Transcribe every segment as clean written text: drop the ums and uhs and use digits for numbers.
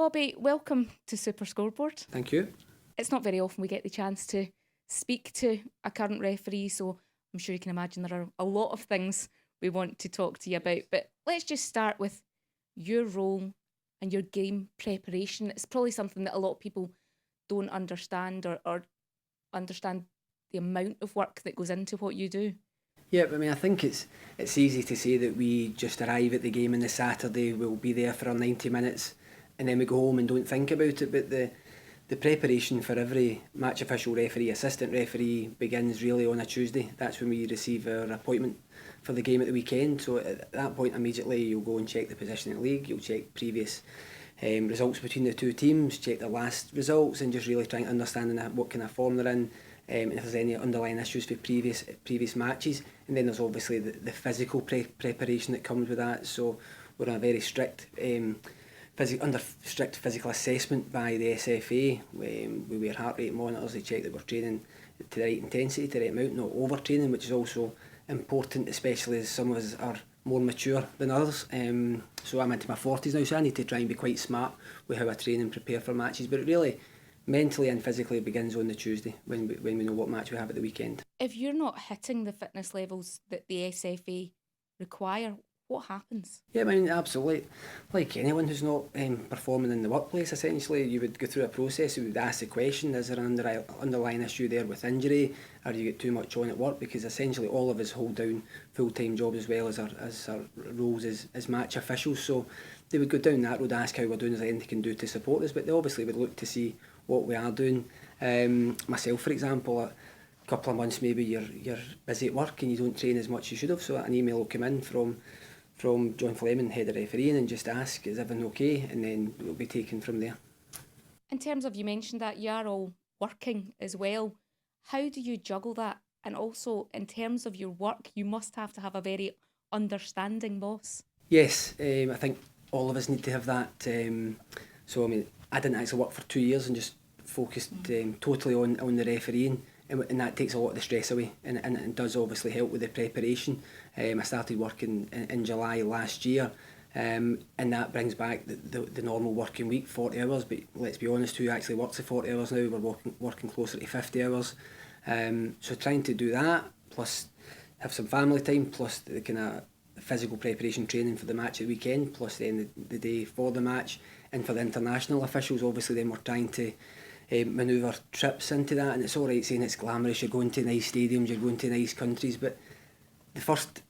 Bobby, welcome to Superscoreboard. Thank you. It's not very often we get the chance to speak to a current referee, so I'm sure you can imagine there are a lot of things we want to talk to you about. But let's just start with your role and your game preparation. It's probably something that a lot of people don't understand or understand the amount of work that goes into what you do. Yeah, I mean, I think it's easy to say that we just arrive at the game on the Saturday, we'll be there for our 90 minutes, and then we go home and don't think about it. But the preparation for every match official referee, assistant referee, begins really on a Tuesday. That's when we receive our appointment for the game at the weekend. So at that point, immediately you'll go and check the position in the league, you'll check previous results between the two teams, check the last results, and just really trying to understand what kind of form they're in. And if there's any underlying issues for previous matches. And then there's obviously the physical preparation that comes with that. So we're on a very strict under strict physical assessment by the SFA. We wear heart rate monitors, they check that we're training to the right intensity, to the right amount, not overtraining, which is also important, especially as some of us are more mature than others. So I'm into my 40s now, so I need to try and be quite smart with how I train and prepare for matches. But it really, mentally and physically, begins on the Tuesday when we know what match we have at the weekend. If you're not hitting the fitness levels that the SFA require, what happens? Yeah, I mean, absolutely. Like anyone who's not performing in the workplace, essentially, you would go through a process. You would ask the question: is there an underlying issue there with injury, or do you get too much on at work? Because essentially, all of us hold down full-time jobs as well as our roles as match officials. So they would go down that road, ask how we're doing, is there anything they can do to support us? But they obviously would look to see what we are doing. Myself, for example, a couple of months maybe you're busy at work and you don't train as much as you should have. So an email will come in from John Fleming, head of refereeing, and just ask, is everything okay? And then it will be taken from there. In terms of, you mentioned that you are all working as well. How do you juggle that? And also, in terms of your work, you must have to have a very understanding boss. Yes, I think all of us need to have that. So, I mean, I didn't actually work for 2 years and just focused totally on the refereeing. And that takes a lot of the stress away and it does obviously help with the preparation. I started working in July last year, and that brings back the normal working week, 40 hours, but let's be honest, who actually works the 40 hours now? We're working closer to 50 hours. So trying to do that, plus have some family time, plus the kind of physical preparation training for the match at the weekend, plus then the day for the match. And for the international officials, obviously then we're trying to manoeuvre trips into that, and it's all right saying it's glamorous, you're going to nice stadiums, you're going to nice countries, but the first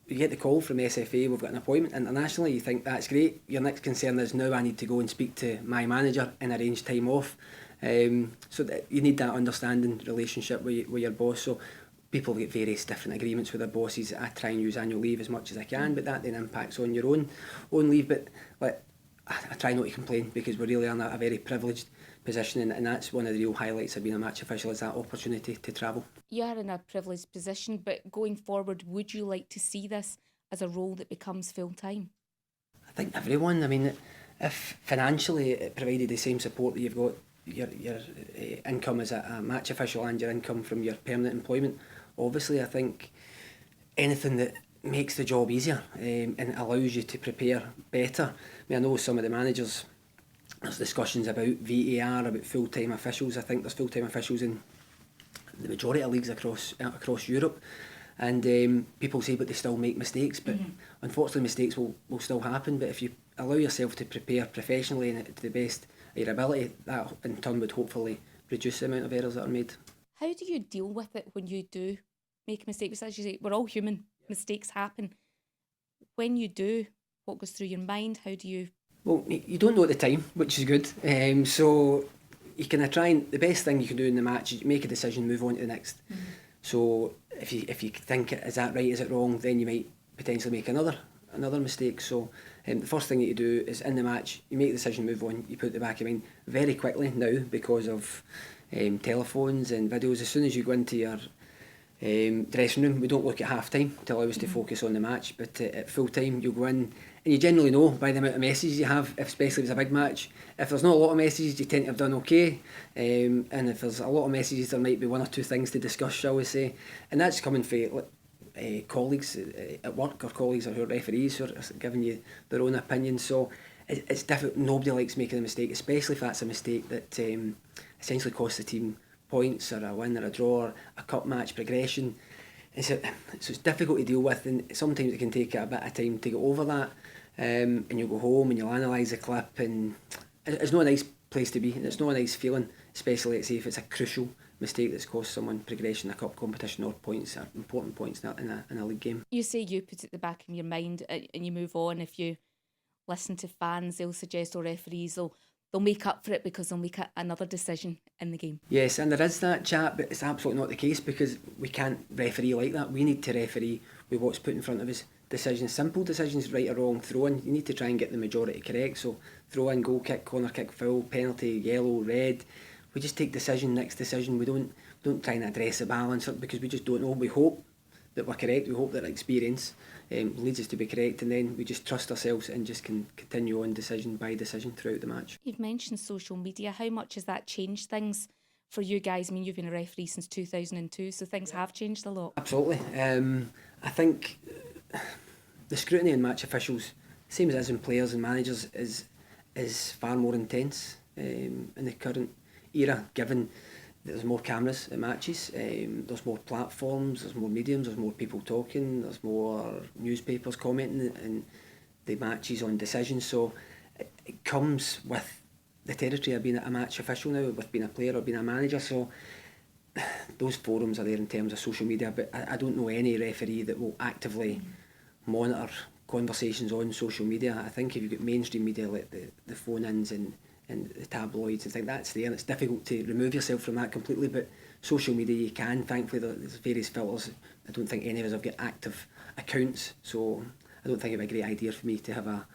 you get the call from SFA, we've got an appointment internationally, you think that's great, your next concern is now I need to go and speak to my manager and arrange time off. So that you need that understanding relationship with your boss. So people get various different agreements with their bosses. I try and use annual leave as much as I can, but that then impacts on your own leave. But like, I try not to complain because we really are in a very privileged position, and that's one of the real highlights of being a match official, is that opportunity to travel. You are in a privileged position, but going forward, would you like to see this as a role that becomes full-time? I think everyone, I mean, if financially it provided the same support that you've got your income as a match official and your income from your permanent employment, obviously I think anything that makes the job easier and allows you to prepare better. I mean, I know some of the managers, there's discussions about VAR, about full-time officials. I think there's full-time officials in the majority of leagues across Europe, and people say but they still make mistakes, but unfortunately mistakes will still happen. But if you allow yourself to prepare professionally and to the best of your ability, that in turn would hopefully reduce the amount of errors that are made. How do you deal with it when you do make mistakes? As you say, we're all human, mistakes happen. When you do, what goes through your mind? How do you... Well, you don't know at the time, which is good. So you can try, and the best thing you can do in the match is make a decision, move on to the next. So if you think, is that right, is it wrong, then you might potentially make another mistake. So the first thing that you do is in the match, you make the decision, move on, you put it at the back of your mind very quickly now because of telephones and videos. As soon as you go into your dressing room, we don't look at half time to allow us to focus on the match, but at full time you'll go in and you generally know by the amount of messages you have, especially if it's a big match. If there's not a lot of messages, you tend to have done okay, and if there's a lot of messages, there might be one or two things to discuss, shall we say, and that's coming from colleagues at work or colleagues who are referees who are giving you their own opinion. So it's difficult. Nobody likes making a mistake, especially if that's a mistake that essentially costs the team points, or a win or a draw, or a cup match progression. So it's difficult to deal with, and sometimes it can take a bit of time to get over that. And you'll go home and you'll analyse the clip, and it's not a nice place to be, and it's not a nice feeling, especially, let's say, if it's a crucial mistake that's cost someone progression in a cup competition or points, or important points in a league game. You say you put it at the back of your mind and you move on. If you listen to fans, they'll suggest, or referees, they'll make up for it because they'll make another decision in the game. Yes, and there is that chat, but it's absolutely not the case, because we can't referee like that. We need to referee with what's put in front of us. Decisions, simple decisions, right or wrong, throw in, you need to try and get the majority correct. So throw in, goal kick, corner kick, foul, penalty, yellow, red. We just take decision, next decision. We don't try and address the balance, because we just don't know. We hope that we're correct. We hope that experience leads us to be correct, and then we just trust ourselves and just can continue on decision by decision throughout the match. You've mentioned social media. How much has that changed things for you guys? I mean, you've been a referee since 2002, so things have changed a lot. Absolutely. I think the scrutiny on match officials, same as it is in players and managers, is far more intense in the current era, given that there's more cameras at matches, there's more platforms, there's more mediums, there's more people talking, there's more newspapers commenting in the matches on decisions. So it comes with the territory of being a match official now, with being a player or being a manager. So those forums are there in terms of social media, but I don't know any referee that will actively monitor conversations on social media. I think if you've got mainstream media like the phone-ins and the tabloids and things, that's there, and it's difficult to remove yourself from that completely, but social media you can. Thankfully there's various filters. I don't think any of us have got active accounts, so I don't think it'd be a great idea for me to have a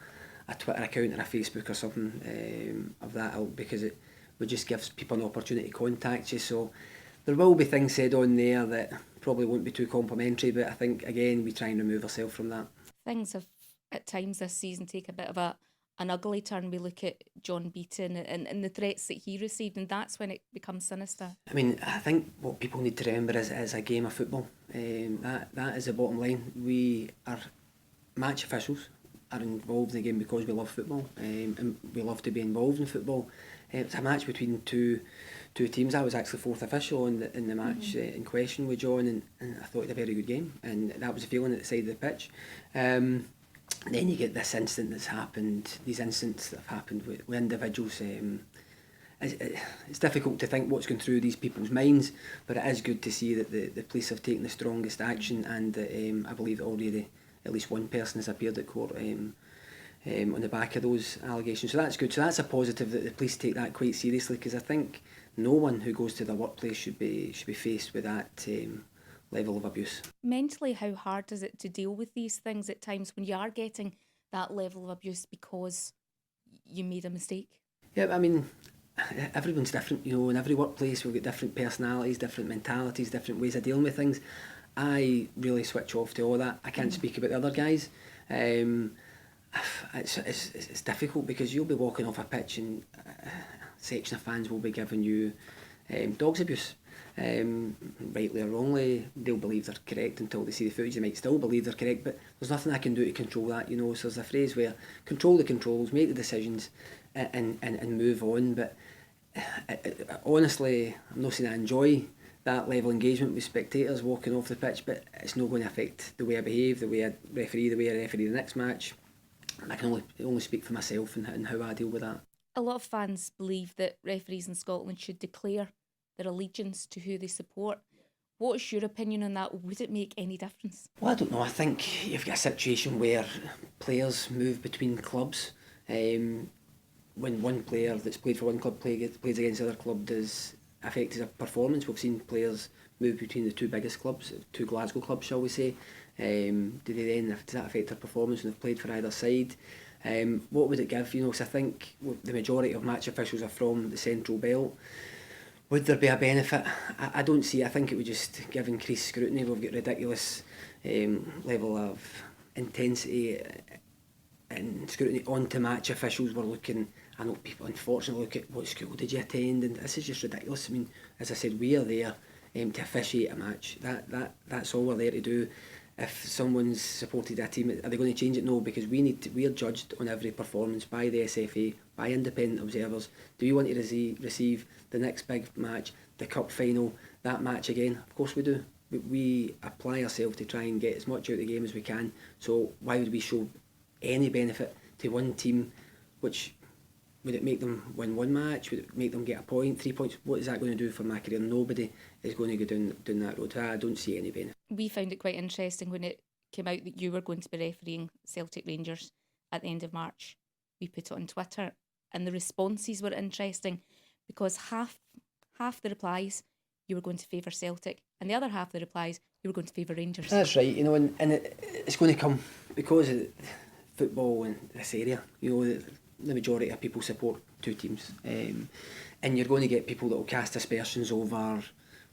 Twitter account or a Facebook or something of that ilk, because it would just give people an opportunity to contact you. So there will be things said on there that probably won't be too complimentary, but I think, again, we try and remove ourselves from that. Things have at times this season take a bit of an ugly turn. We look at John Beaton and the threats that he received, and that's when it becomes sinister. I mean, I think what people need to remember is a game of football. That is the bottom line. We are match officials, are involved in the game because we love football, and we love to be involved in football. It's a match between two teams. I was actually fourth official in the match in question with John, and I thought it was a very good game, and that was the feeling at the side of the pitch. Then you get this incident that's happened, these incidents that have happened with individuals. It's difficult to think what's going through these people's minds, but it is good to see that the police have taken the strongest action, and I believe that already at least one person has appeared at court on the back of those allegations. So that's good. So that's a positive that the police take that quite seriously, because I think no one who goes to the workplace should be faced with that level of abuse. Mentally, how hard is it to deal with these things at times when you are getting that level of abuse because you made a mistake? Yeah, I mean, everyone's different, in every workplace we've got different personalities, different mentalities, different ways of dealing with things. I really switch off to all that. I can't speak about the other guys. It's difficult, because you'll be walking off a pitch and a section of fans will be giving you dogs abuse. Rightly or wrongly, they'll believe they're correct until they see the footage. They might still believe they're correct, but there's nothing I can do to control that. So there's a phrase where control the controls, make the decisions, and move on. But honestly, I'm not saying I enjoy that level of engagement with spectators walking off the pitch, but it's not going to affect the way I behave, the way I referee the next match. I can only speak for myself and how I deal with that. A lot of fans believe that referees in Scotland should declare their allegiance to who they support. What's your opinion on that? Would it make any difference? Well, I don't know. I think you've got a situation where players move between clubs. When one player that's played for one club plays against the other club, does affect his performance. We've seen players move between the two biggest clubs, two Glasgow clubs, shall we say. Does that affect their performance when they've played for either side? What would it give? Because I think the majority of match officials are from the Central Belt. Would there be a benefit? I don't see. I think it would just give increased scrutiny. We've got ridiculous level of intensity and scrutiny onto match officials. I know people unfortunately look at what school did you attend, and this is just ridiculous. I mean, as I said, we are there to officiate a match. That's all we're there to do. if someone's supported a team, are they going to change it? No, because we're judged on every performance by the SFA, by independent observers. Do we want to receive the next big match, the cup final, that match again? Of course we do. We apply ourselves to try and get as much out of the game as we can. So why would we show any benefit to one team? Which would it make them win one match? Would it make them get a point, 3 points? What is that going to do for my career? Nobody is going to go down that road. I don't see any benefit. We found it quite interesting when it came out that you were going to be refereeing Celtic Rangers at the end of March. We put it on Twitter, and the responses were interesting because half the replies you were going to favour Celtic, and the other half of the replies you were going to favour Rangers. That's right, and it's going to come because of football in this area. The majority of people support two teams, and you're going to get people that will cast aspersions over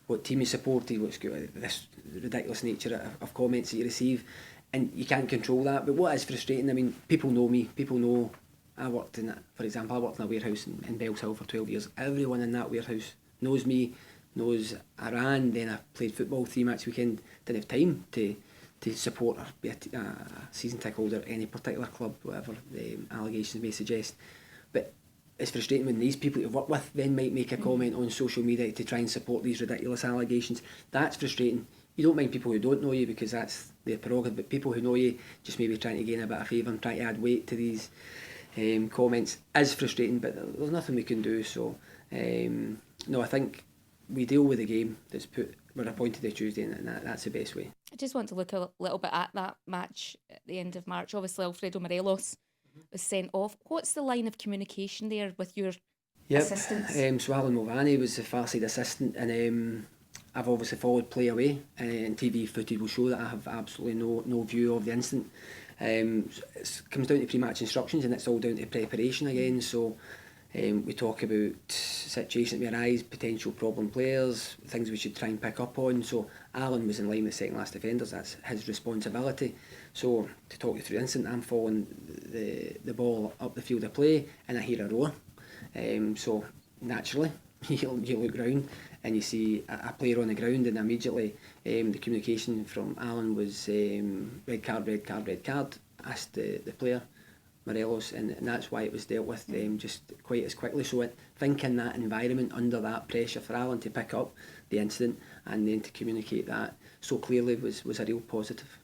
what team you supported, what's this ridiculous nature of comments that you receive, and you can't control that. But what is frustrating, I mean, people know me, people know I worked in a warehouse in Bellshill for 12 years. Everyone in that warehouse knows me, knows I ran, then I played football 3 match weekend, didn't have time to support or be a season ticket holder any particular club, whatever the allegations may suggest. But it's frustrating when these people you've worked with then might make a comment on social media to try and support these ridiculous allegations. That's frustrating. You don't mind people who don't know you because that's their prerogative, but people who know you just maybe trying to gain a bit of favour and trying to add weight to these comments is frustrating, but there's nothing we can do. So no, I think we deal with the game that's we're appointed to Tuesday, and that's the best way. I just want to look a little bit at that match at the end of March. Obviously, Alfredo Morelos was sent off. What's the line of communication there with your assistants? So Alan Mulvaney was the far side assistant, and I've obviously followed play away, and TV footage will show that I have absolutely no view of the incident. It comes down to pre-match instructions, and it's all down to preparation again. So we talk about situations that may arise, potential problem players, things we should try and pick up on. So Alan was in line with second last defenders, that's his responsibility. So to talk you through the incident, I'm following the ball up the field of play and I hear a roar. So naturally you look round and you see a player on the ground, and immediately the communication from Alan was red card, asked the player Morelos, and that's why it was dealt with just quite as quickly. So I think in that environment, under that pressure, for Alan to pick up the incident and then to communicate that so clearly was a real positive.